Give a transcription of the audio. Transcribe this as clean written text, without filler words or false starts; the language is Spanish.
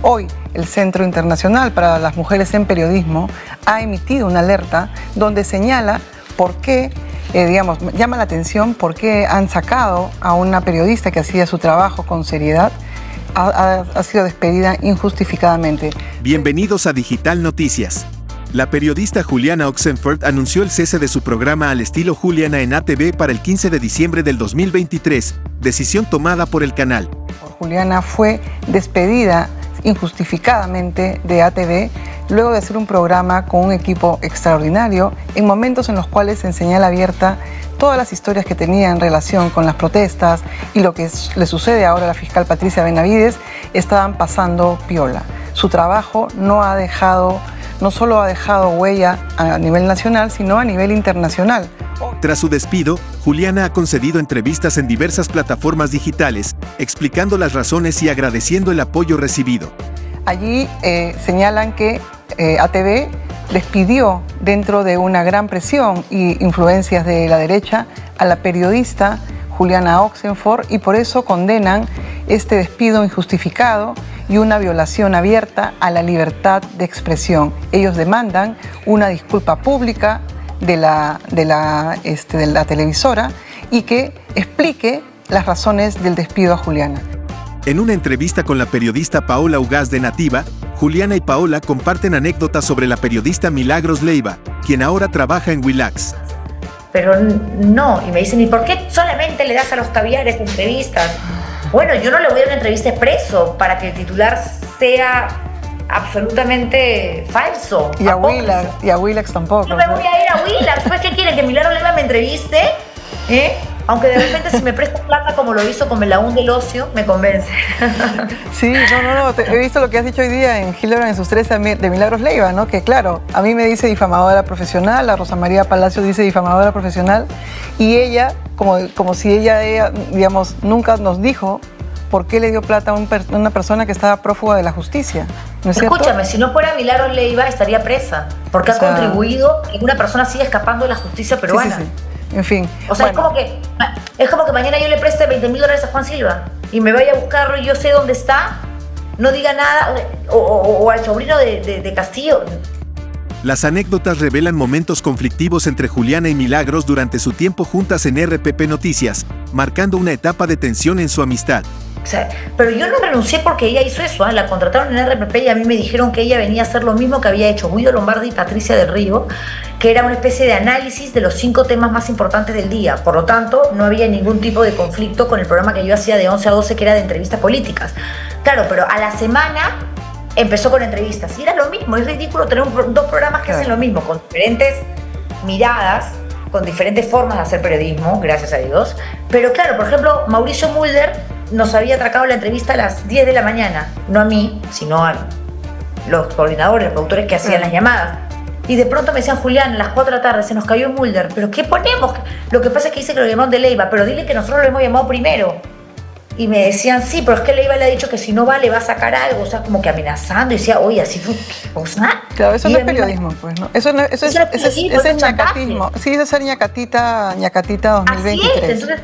Hoy, el Centro Internacional para las Mujeres en Periodismo ha emitido una alerta donde señala por qué, llama la atención por qué han sacado a una periodista que hacía su trabajo con seriedad. Ha sido despedida injustificadamente. Bienvenidos a Digital Noticias. La periodista Juliana Oxenford anunció el cese de su programa Al Estilo Juliana en ATV para el 15 de diciembre del 2023, decisión tomada por el canal. Juliana fue despedida injustificadamente de ATV luego de hacer un programa con un equipo extraordinario en momentos en los cuales en señal abierta todas las historias que tenía en relación con las protestas y lo que le sucede ahora a la fiscal Patricia Benavides estaban pasando piola. Su trabajo no solo ha dejado huella a nivel nacional, sino a nivel internacional. Tras su despido, Juliana ha concedido entrevistas en diversas plataformas digitales, explicando las razones y agradeciendo el apoyo recibido. Allí señalan que ATV despidió dentro de una gran presión y influencias de la derecha a la periodista Juliana Oxenford y por eso condenan este despido injustificado y una violación abierta a la libertad de expresión. Ellos demandan una disculpa pública de la televisora y que explique las razones del despido a Juliana. En una entrevista con la periodista Paola Ugaz de Nativa, Juliana y Paola comparten anécdotas sobre la periodista Milagros Leiva, quien ahora trabaja en Willax. Pero no, y me dicen, ¿y por qué solamente le das a los caviares entrevistas? Bueno, yo no le voy a dar una entrevista expreso para que el titular sea absolutamente falso. Y a Willax tampoco. No me voy a ir a Willax. ¿Pues qué quieren? ¿Que Milagros Leiva me entreviste? Aunque de repente si me presta plata como lo hizo con Melaún del Ocio, me convence. Sí, no, he visto lo que has dicho hoy día en Hildebrand en sus 13 de Milagros Leiva, ¿no? Que claro, a mí me dice difamadora profesional, a Rosa María Palacio dice difamadora profesional, y ella, como si ella, digamos, nunca nos dijo por qué le dio plata a una persona que estaba prófuga de la justicia, ¿no es cierto? Escúchame, si no fuera Milagros Leiva estaría presa, porque ha contribuido a que una persona siga escapando de la justicia peruana. Sí. En fin. O sea, bueno. es como que mañana yo le preste $20.000 a Juan Silva y me vaya a buscarlo y yo sé dónde está, no diga nada, o al sobrino de Castillo. Las anécdotas revelan momentos conflictivos entre Juliana y Milagros durante su tiempo juntas en RPP Noticias, marcando una etapa de tensión en su amistad. O sea, pero yo no renuncié porque ella hizo eso, La contrataron en RPP y a mí me dijeron que ella venía a hacer lo mismo que había hecho Guido Lombardi y Patricia del Río, que era una especie de análisis de los 5 temas más importantes del día. Por lo tanto, no había ningún tipo de conflicto con el programa que yo hacía de 11 a 12, que era de entrevistas políticas. Claro, pero a la semana empezó con entrevistas y era lo mismo. Es ridículo tener dos programas que hacen lo mismo, con diferentes miradas, con diferentes formas de hacer periodismo, gracias a Dios. Pero claro, por ejemplo, Mauricio Mulder nos había atracado la entrevista a las 10 de la mañana, no a mí, sino a los coordinadores, los productores que hacían las llamadas. Y de pronto me decían, Julián, a las 4 de la tarde se nos cayó Mulder, ¿pero qué ponemos? Lo que pasa es que dice que lo llamaron de Leiva, pero dile que nosotros lo hemos llamado primero. Y me decían, sí, pero es que Leiva le ha dicho que si no va le va a sacar algo, o sea, como que amenazando, y decía, oye, así fue, o sea. Claro, eso no es periodismo, pues, ¿no? Eso es ñacatismo. Sí, eso es ser ñacatita 2023. Así es, entonces